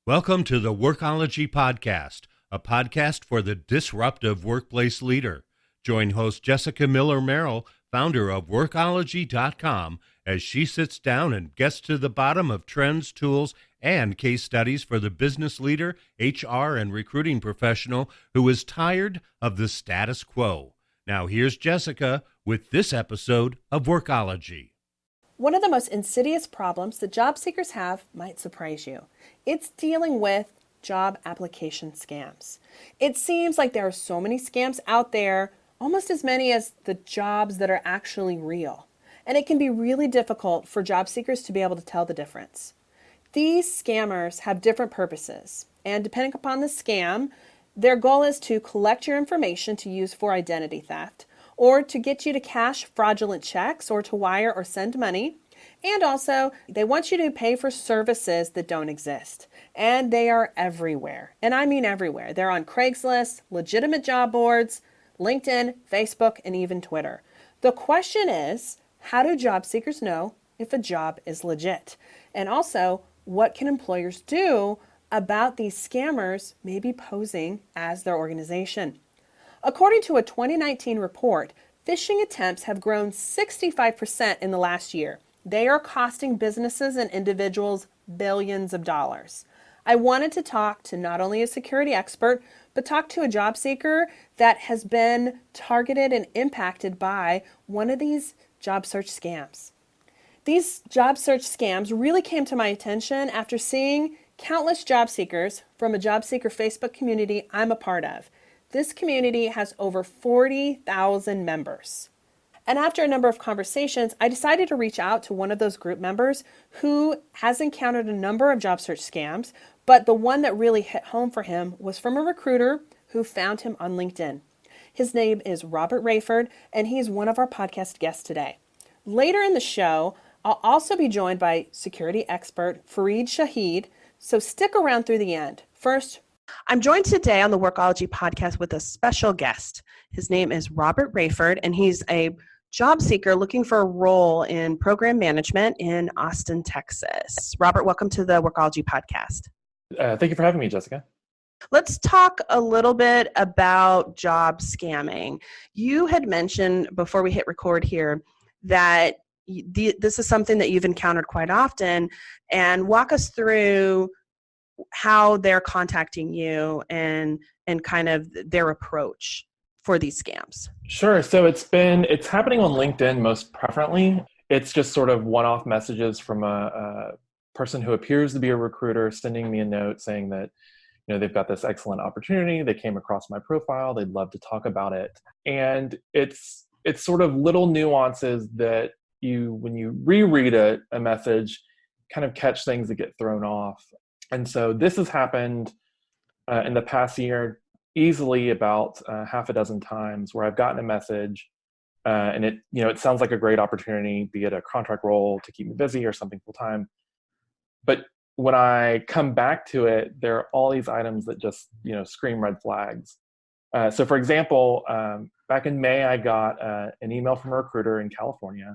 Welcome to the Workology Podcast, a podcast for the disruptive workplace leader. Join host Jessica Miller Merrill, founder of Workology.com, as she sits down and gets to the bottom of trends, tools, and case studies for the business leader, HR, and recruiting professional who is tired of the status quo. Now here's Jessica with this episode of Workology. One of the most insidious problems that job seekers have might surprise you. It's dealing with job application scams. It seems like there are so many scams out there, almost as many as the jobs that are actually real. And it can be really difficult for job seekers to be able to tell the difference. These scammers have different purposes, and depending upon the scam, their goal is to collect your information to use for identity theft, or to get you to cash fraudulent checks or to wire or send money. And also, they want you to pay for services that don't exist. And they are everywhere. And I mean everywhere. They're on Craigslist, legitimate job boards, LinkedIn, Facebook, and even Twitter. The question is, how do job seekers know if a job is legit? And also, what can employers do about these scammers maybe posing as their organization? According to a 2019 report, phishing attempts have grown 65% in the last year. They are costing businesses and individuals billions of dollars. I wanted to talk to not only a security expert, but talk to a job seeker that has been targeted and impacted by one of these job search scams. These job search scams really came to my attention after seeing countless job seekers from a job seeker Facebook community I'm a part of. This community has over 40,000 members. And after a number of conversations, I decided to reach out to one of those group members who has encountered a number of job search scams, but the one that really hit home for him was from a recruiter who found him on LinkedIn. His name is Robert Rayford, and he's one of our podcast guests today. Later in the show, I'll also be joined by security expert Fareed Shahid, so stick around through the end. First, I'm joined today on the Workology podcast with a special guest. His name is Robert Rayford, and he's a job seeker looking for a role in program management in Austin, Texas. Robert, welcome to the Workology podcast. Thank you for having me, Jessica. Let's talk a little bit about job scamming. You had mentioned before we hit record here that this is something that you've encountered quite often, and walk us through how they're contacting you and kind of their approach for these scams. Sure. So it's happening on LinkedIn most preferently. It's just sort of one-off messages from a person who appears to be a recruiter sending me a note saying that, they've got this excellent opportunity. They came across my profile. They'd love to talk about it. And it's sort of little nuances that when you reread a message, kind of catch things that get thrown off. And so this has happened in the past year easily about half a dozen times where I've gotten a message and it sounds like a great opportunity, be it a contract role to keep me busy or something full time. But when I come back to it, there are all these items that just, scream red flags. So for example, back in May, I got an email from a recruiter in California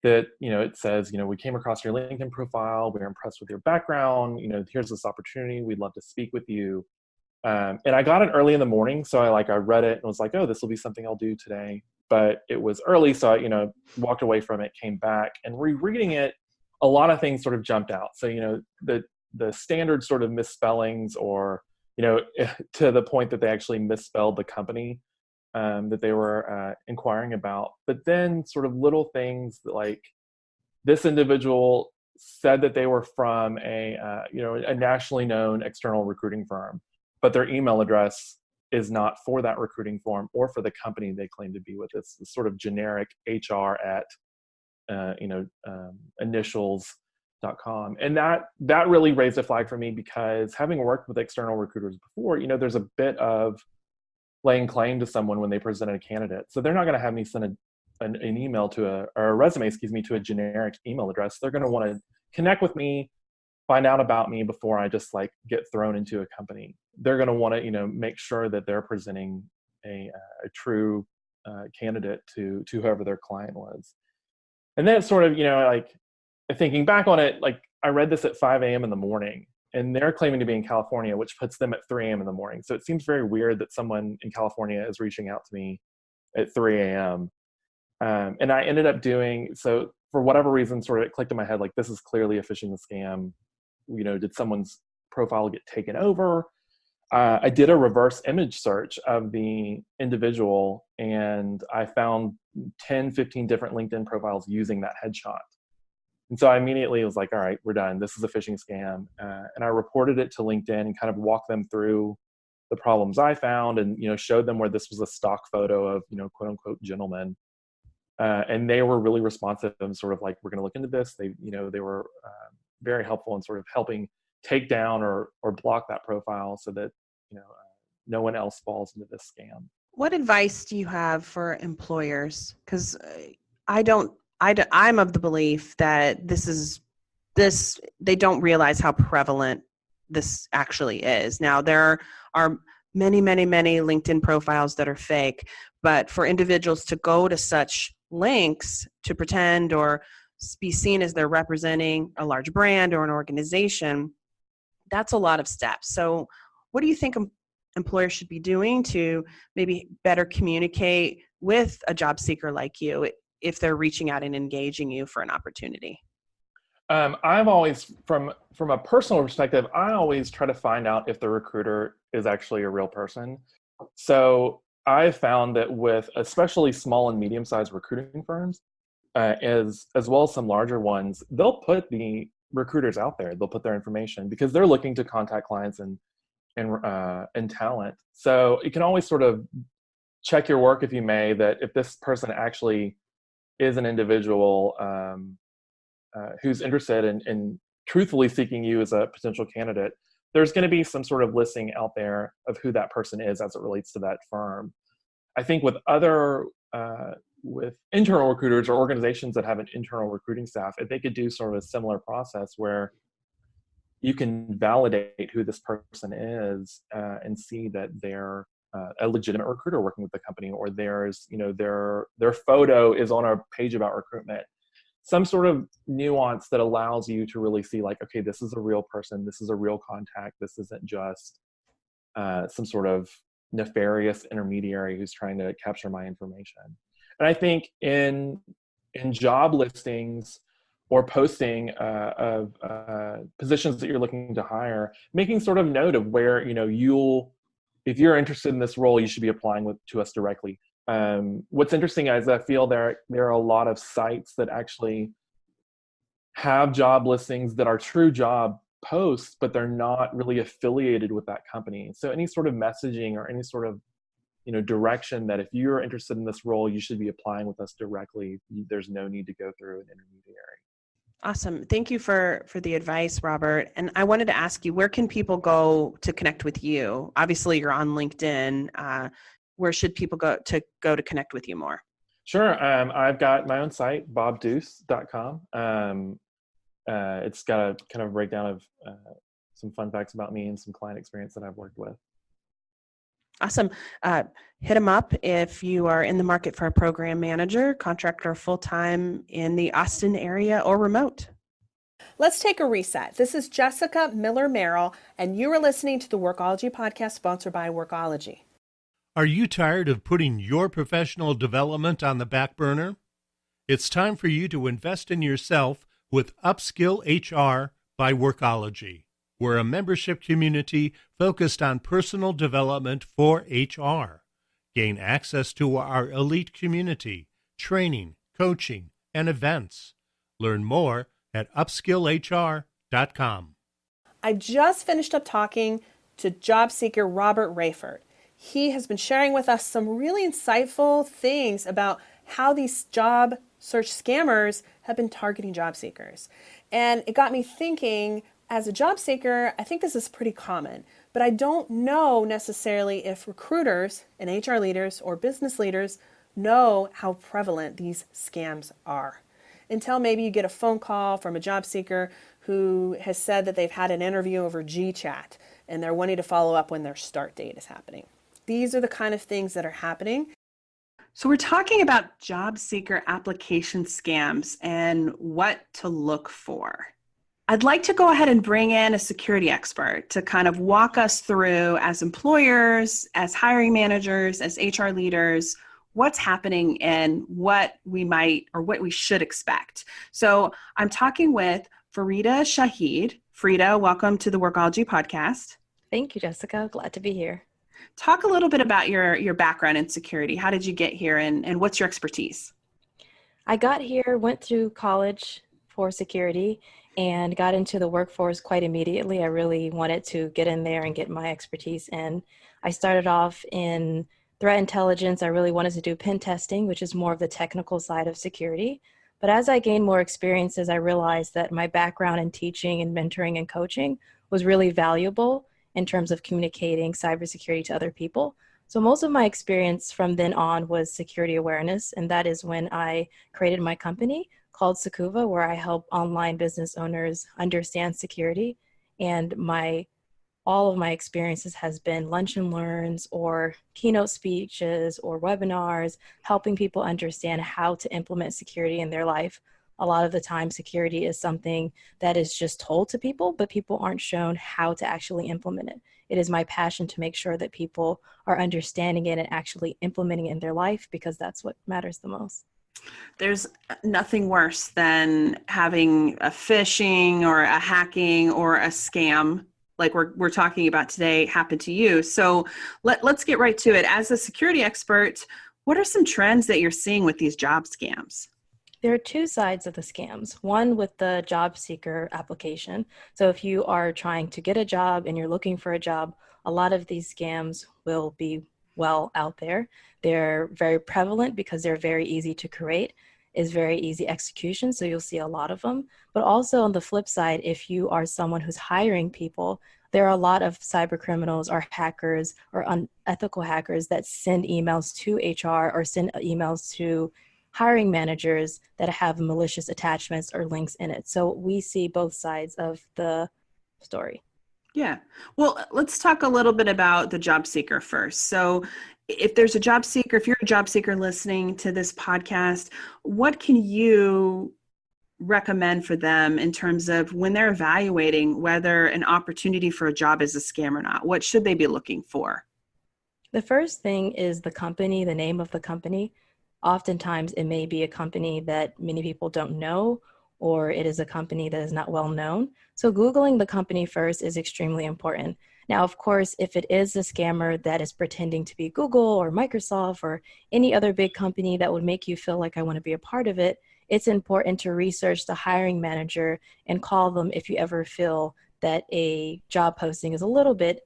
that, it says, we came across your LinkedIn profile. We're impressed with your background. Here's this opportunity. We'd love to speak with you. And I got it early in the morning. So I read it and was like, oh, this will be something I'll do today. But it was early. So I, walked away from it, came back, and rereading it, a lot of things sort of jumped out. So, the standard sort of misspellings or, to the point that they actually misspelled the company that they were inquiring about. But then sort of little things like this individual said that they were from a nationally known external recruiting firm, but their email address is not for that recruiting firm or for the company they claim to be with. It's sort of generic HR at initials.com. And that really raised a flag for me because having worked with external recruiters before, there's a bit of laying claim to someone when they present a candidate. So they're not going to have me send an email or a resume, to a generic email address. They're going to want to connect with me, find out about me before I just get thrown into a company. They're going to want to, make sure that they're presenting a true candidate to whoever their client was. And then it's sort of, thinking back on it, I read this at 5 a.m. in the morning. and they're claiming to be in California, which puts them at 3 a.m. in the morning. So it seems very weird that someone in California is reaching out to me at 3 a.m. And I ended up doing, so for whatever reason, sort of it clicked in my head, like, this is clearly a phishing scam. Did someone's profile get taken over? I did a reverse image search of the individual, and I found 10, 15 different LinkedIn profiles using that headshot. And so I immediately was like, all right, we're done. This is a phishing scam. And I reported it to LinkedIn and kind of walked them through the problems I found, and showed them where this was a stock photo of quote unquote gentleman. And they were really responsive and sort of like, we're going to look into this. They were very helpful in sort of helping take down or block that profile so that no one else falls into this scam. What advice do you have for employers? Because I'm of the belief that they don't realize how prevalent this actually is. Now, there are many, many, many LinkedIn profiles that are fake, but for individuals to go to such links to pretend or be seen as they're representing a large brand or an organization, that's a lot of steps. So what do you think employers should be doing to maybe better communicate with a job seeker like you if they're reaching out and engaging you for an opportunity? I've always, from a personal perspective, I always try to find out if the recruiter is actually a real person. So I've found that with especially small and medium-sized recruiting firms, as well as some larger ones, they'll put the recruiters out there. They'll put their information because they're looking to contact clients and talent. So you can always sort of check your work, if you may, that if this person actually is an individual who's interested in truthfully seeking you as a potential candidate, there's going to be some sort of listing out there of who that person is as it relates to that firm. I think with with internal recruiters or organizations that have an internal recruiting staff, if they could do sort of a similar process where you can validate who this person is and see that they're a legitimate recruiter working with the company, or there's their photo is on a page about recruitment. Some sort of nuance that allows you to really see, like, okay, this is a real person, this is a real contact, this isn't just some sort of nefarious intermediary who's trying to capture my information. And I think in job listings or posting of positions that you're looking to hire, making sort of note of where if you're interested in this role, you should be applying to us directly. What's interesting is I feel there are a lot of sites that actually have job listings that are true job posts, but they're not really affiliated with that company. So any sort of messaging or any sort of direction that if you're interested in this role, you should be applying with us directly. There's no need to go through an intermediary. Awesome. Thank you for the advice, Robert. And I wanted to ask you, where can people go to connect with you? Obviously, you're on LinkedIn. Where should people go to connect with you more? Sure. I've got my own site, bobdeuce.com. It's got a kind of breakdown of some fun facts about me and some client experience that I've worked with. Awesome. Hit them up if you are in the market for a program manager, contractor, full-time in the Austin area or remote. Let's take a reset. This is Jessica Miller-Merrill, and you are listening to the Workology podcast sponsored by Workology. Are you tired of putting your professional development on the back burner? It's time for you to invest in yourself with Upskill HR by Workology. We're a membership community focused on personal development for HR. Gain access to our elite community, training, coaching, and events. Learn more at upskillhr.com. I just finished up talking to job seeker Robert Rayford. He has been sharing with us some really insightful things about how these job search scammers have been targeting job seekers. And it got me thinking, as a job seeker, I think this is pretty common, but I don't know necessarily if recruiters and HR leaders or business leaders know how prevalent these scams are. Until maybe you get a phone call from a job seeker who has said that they've had an interview over GChat and they're wanting to follow up when their start date is happening. These are the kind of things that are happening. So we're talking about job seeker application scams and what to look for. I'd like to go ahead and bring in a security expert to kind of walk us through, as employers, as hiring managers, as HR leaders, what's happening and what we might or what we should expect. So I'm talking with Farida Shahid. Frida, welcome to the Workology podcast. Thank you, Jessica. Glad to be here. Talk a little bit about your background in security. How did you get here and what's your expertise? I got here, went through college for security, and got into the workforce quite immediately. I really wanted to get in there and get my expertise in. I started off in threat intelligence. I really wanted to do pen testing, which is more of the technical side of security. But as I gained more experiences, I realized that my background in teaching and mentoring and coaching was really valuable in terms of communicating cybersecurity to other people. So most of my experience from then on was security awareness, and that is when I created my company called Sakuva, where I help online business owners understand security. And all of my experiences has been lunch and learns or keynote speeches or webinars, helping people understand how to implement security in their life. A lot of the time, security is something that is just told to people, but people aren't shown how to actually implement it. It is my passion to make sure that people are understanding it and actually implementing it in their life, because that's what matters the most. There's nothing worse than having a phishing or a hacking or a scam like we're talking about today happen to you. So let's get right to it. As a security expert, what are some trends that you're seeing with these job scams? There are two sides of the scams. One with the job seeker application. So if you are trying to get a job and you're looking for a job, a lot of these scams will be well out there. They're very prevalent because they're very easy to create, is very easy execution. So you'll see a lot of them. But also on the flip side, if you are someone who's hiring people, there are a lot of cyber criminals or hackers or unethical hackers that send emails to HR or send emails to hiring managers that have malicious attachments or links in it. So we see both sides of the story. Yeah. Well, let's talk a little bit about the job seeker first. So if there's a job seeker, if you're a job seeker listening to this podcast, what can you recommend for them in terms of when they're evaluating whether an opportunity for a job is a scam or not? What should they be looking for? The first thing is the company, the name of the company. Oftentimes it may be a company that many people don't know, or it is a company that is not well known. So Googling the company first is extremely important. Now, of course, if it is a scammer that is pretending to be Google or Microsoft or any other big company that would make you feel like I want to be a part of it, it's important to research the hiring manager and call them if you ever feel that a job posting is a little bit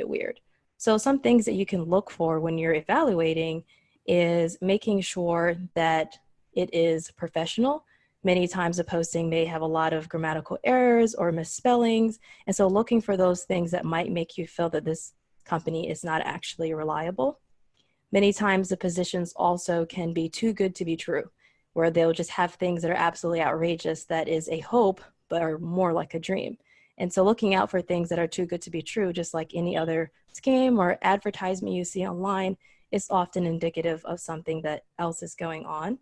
weird. So some things that you can look for when you're evaluating is making sure that it is professional. Many times a posting may have a lot of grammatical errors or misspellings. And so looking for those things that might make you feel that this company is not actually reliable. Many times the positions also can be too good to be true, where they'll just have things that are absolutely outrageous that is a hope, but are more like a dream. And so looking out for things that are too good to be true, just like any other scam or advertisement you see online, is often indicative of something that else is going on.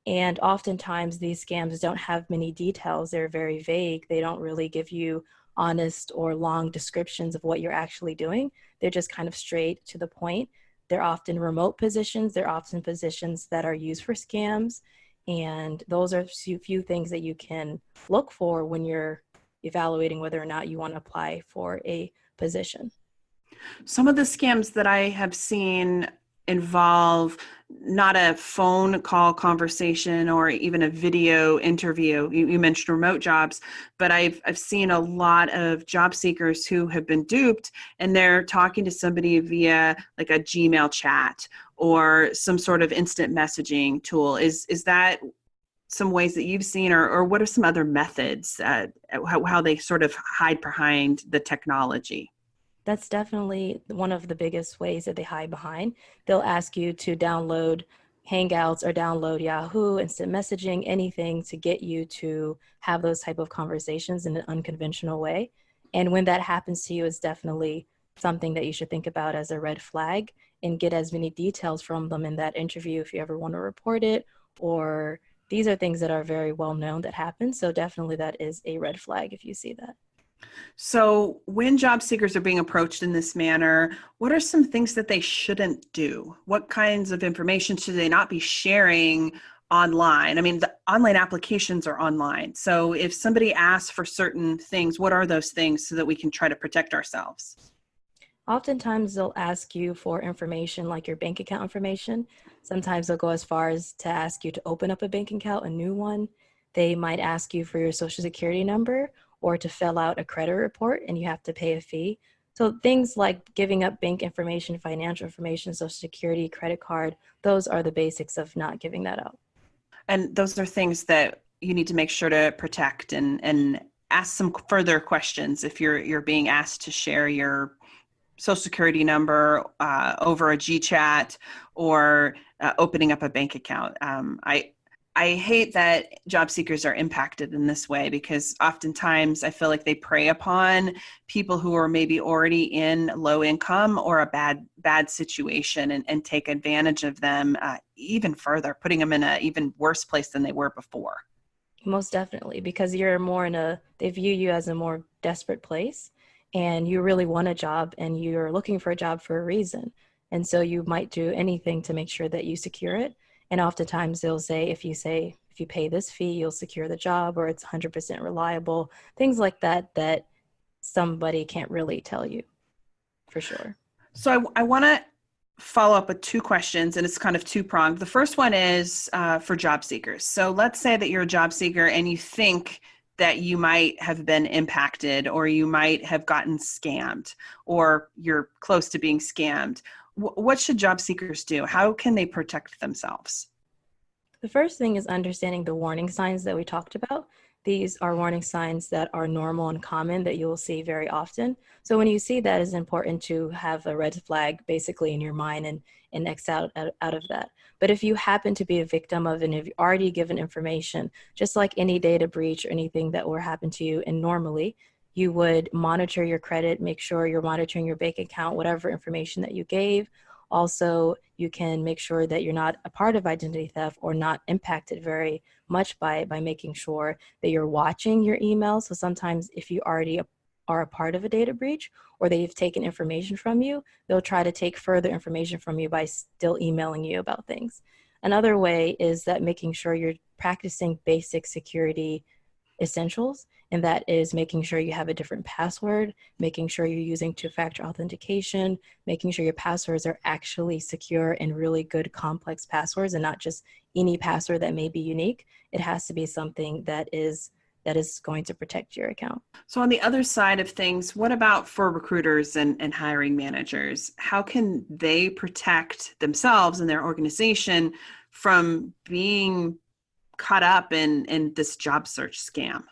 And oftentimes these scams don't have many details. They're very vague. They don't really give you honest or long descriptions of what you're actually doing. They're just kind of straight to the point. They're often remote positions. They're often positions that are used for scams. And those are few things that you can look for when you're evaluating whether or not you want to apply for a position. Some of the scams that I have seen involve not a phone call conversation or even a video interview. You mentioned remote jobs, but I've seen a lot of job seekers who have been duped, and they're talking to somebody via like a Gmail chat or some sort of instant messaging tool. Is that some ways that you've seen, or what are some other methods, how they sort of hide behind the technology? That's definitely one of the biggest ways that they hide behind. They'll ask you to download Hangouts or download Yahoo, instant messaging, anything to get you to have those type of conversations in an unconventional way. And when that happens to you, it's definitely something that you should think about as a red flag and get as many details from them in that interview if you ever want to report it, or these are things that are very well known that happen. So definitely that is a red flag if you see that. So when job seekers are being approached in this manner, what are some things that they shouldn't do? What kinds of information should they not be sharing online? I mean, the online applications are online. So if somebody asks for certain things, what are those things so that we can try to protect ourselves? Oftentimes they'll ask you for information like your bank account information. Sometimes they'll go as far as to ask you to open up a bank account, a new one. They might ask you for your social security number or to fill out a credit report and you have to pay a fee. So things like giving up bank information, financial information, social security, credit card, those are the basics of not giving that out. And those are things that you need to make sure to protect and ask some further questions if you're being asked to share your social security number over a GChat or opening up a bank account. I hate that job seekers are impacted in this way because oftentimes I feel like they prey upon people who are maybe already in low income or a bad situation and take advantage of them even further, putting them in an even worse place than they were before. Most definitely, because you're more they view you as a more desperate place and you really want a job and you're looking for a job for a reason. And so you might do anything to make sure that you secure it. And oftentimes they'll say, if you pay this fee, you'll secure the job or it's 100% reliable, things like that, that somebody can't really tell you for sure. So I want to follow up with two questions, and it's kind of two-pronged. The first one is for job seekers. So let's say that you're a job seeker and you think that you might have been impacted or you might have gotten scammed or you're close to being scammed. What should job seekers do? How can they protect themselves? The first thing is understanding the warning signs that we talked about. These are warning signs that are normal and common that you will see very often. So when you see that, it's important to have a red flag basically in your mind and X out of that. But if you happen to be a victim of, and if you've already given information, just like any data breach or anything that will happen to you, and normally you would monitor your credit, make sure you're monitoring your bank account, whatever information that you gave. Also, you can make sure that you're not a part of identity theft or not impacted very much by making sure that you're watching your emails. So sometimes if you already are a part of a data breach or they've taken information from you, they'll try to take further information from you by still emailing you about things. Another way is that making sure you're practicing basic security essentials, and that is making sure you have a different password, making sure you're using two-factor authentication, making sure your passwords are actually secure and really good complex passwords and not just any password that may be unique. It has to be something that is going to protect your account. So on the other side of things, what about for recruiters and hiring managers? How can they protect themselves and their organization from being caught up in this job search scam?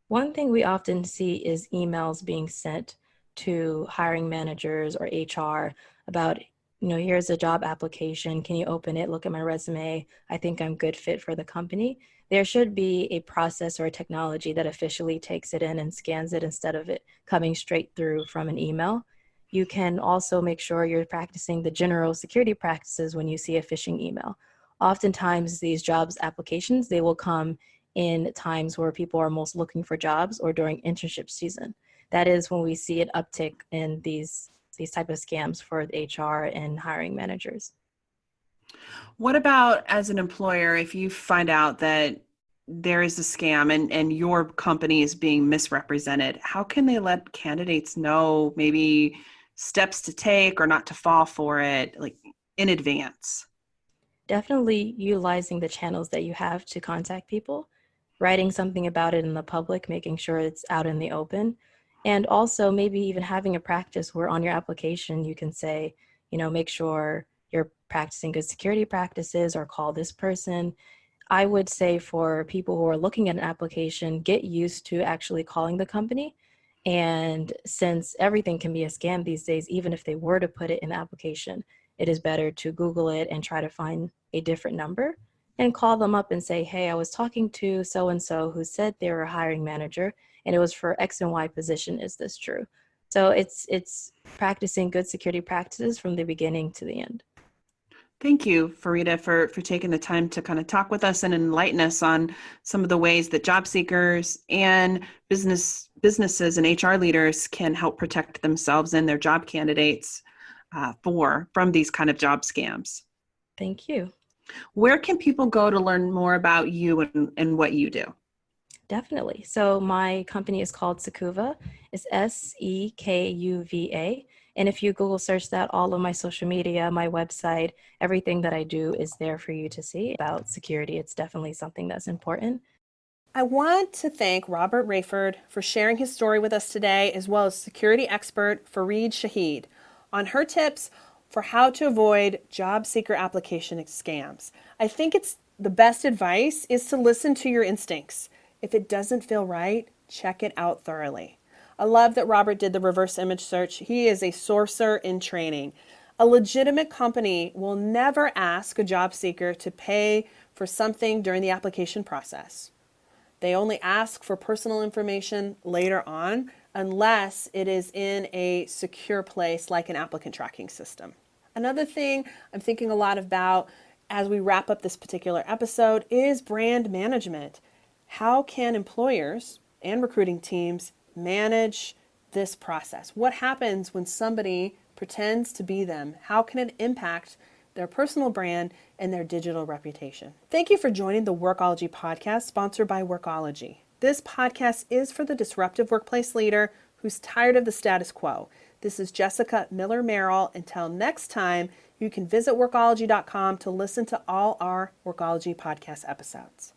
One thing we often see is emails being sent to hiring managers or HR about, here's a job application. Can you open it? Look at my resume. I think I'm good fit for the company. There should be a process or a technology that officially takes it in and scans it instead of it coming straight through from an email. You can also make sure you're practicing the general security practices when you see a phishing email. Oftentimes these jobs applications, they will come in times where people are most looking for jobs or during internship season. That is when we see an uptick in these type of scams for HR and hiring managers. What about as an employer, if you find out that there is a scam and your company is being misrepresented, how can they let candidates know maybe steps to take or not to fall for it, like in advance? Definitely utilizing the channels that you have to contact people, writing something about it in the public, making sure it's out in the open, and also maybe even having a practice where on your application you can say, make sure you're practicing good security practices or call this person. I would say for people who are looking at an application, get used to actually calling the company. And since everything can be a scam these days, even if they were to put it in the application, it is better to Google it and try to find a different number and call them up and say, hey, I was talking to so-and-so who said they were a hiring manager and it was for X and Y position. Is this true? So it's practicing good security practices from the beginning to the end. Thank you, Farida, for taking the time to kind of talk with us and enlighten us on some of the ways that job seekers and businesses and HR leaders can help protect themselves and their job candidates from these kind of job scams. Thank you. Where can people go to learn more about you and what you do? Definitely. So my company is called Sekuva. It's Sekuva. And if you Google search that, all of my social media, my website, everything that I do is there for you to see about security. It's definitely something that's important. I want to thank Robert Rayford for sharing his story with us today, as well as security expert Fareed Shahid on her tips for how to avoid job seeker application scams. I think it's the best advice is to listen to your instincts. If it doesn't feel right, check it out thoroughly. I love that Robert did the reverse image search. He is a sorcerer in training. A legitimate company will never ask a job seeker to pay for something during the application process. They only ask for personal information later on unless it is in a secure place like an applicant tracking system. Another thing I'm thinking a lot about as we wrap up this particular episode is brand management. How can employers and recruiting teams manage this process? What happens when somebody pretends to be them? How can it impact their personal brand and their digital reputation? Thank you for joining the Workology podcast, sponsored by Workology. This podcast is for the disruptive workplace leader who's tired of the status quo. This is Jessica Miller Merrill. Until next time, you can visit workology.com to listen to all our Workology podcast episodes.